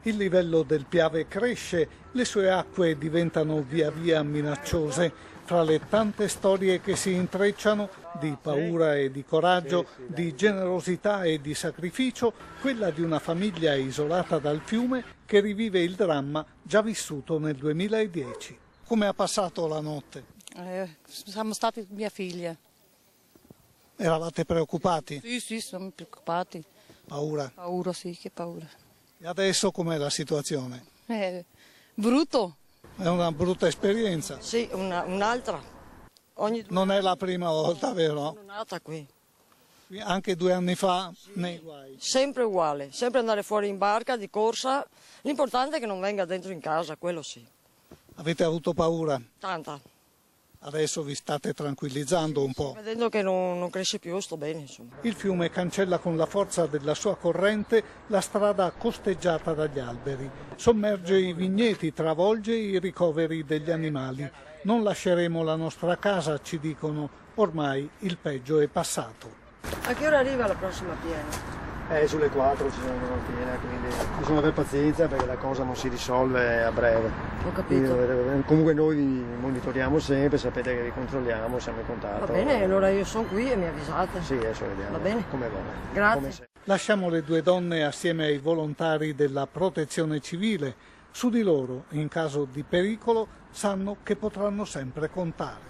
Il livello del Piave cresce, le sue acque diventano via via minacciose. Fra le tante storie che si intrecciano, di paura e di coraggio, di generosità e di sacrificio, quella di una famiglia isolata dal fiume che rivive il dramma già vissuto nel 2010. Come ha passato la notte? Siamo stati mia figlia. Eravate preoccupati? Sì, siamo preoccupati. Paura? Paura, sì, che paura. E adesso com'è la situazione? Brutto. È una brutta esperienza? Sì, un'altra. Non è la prima volta, vero? Un'altra qui. Anche 2 anni fa nei guai. Sempre uguale, sempre andare fuori in barca, di corsa. L'importante è che non venga dentro in casa, quello sì. Avete avuto paura? Tanta. Adesso vi state tranquillizzando un po'. Vedendo che non cresce più, sto bene, insomma. Il fiume cancella con la forza della sua corrente la strada costeggiata dagli alberi. Sommerge i vigneti, travolge i ricoveri degli animali. Non lasceremo la nostra casa, ci dicono. Ormai il peggio è passato. A che ora arriva la prossima piena? Sulle 4 ci sono una piena, quindi bisogna avere pazienza perché la cosa non si risolve a breve. Ho capito. Comunque noi vi monitoriamo sempre, sapete che vi controlliamo, siamo in contatto. Va bene, allora io sono qui e mi avvisate. Sì, adesso vediamo. Va bene? Come va. Grazie. Lasciamo le 2 donne assieme ai volontari della Protezione Civile. Su di loro, in caso di pericolo, sanno che potranno sempre contare.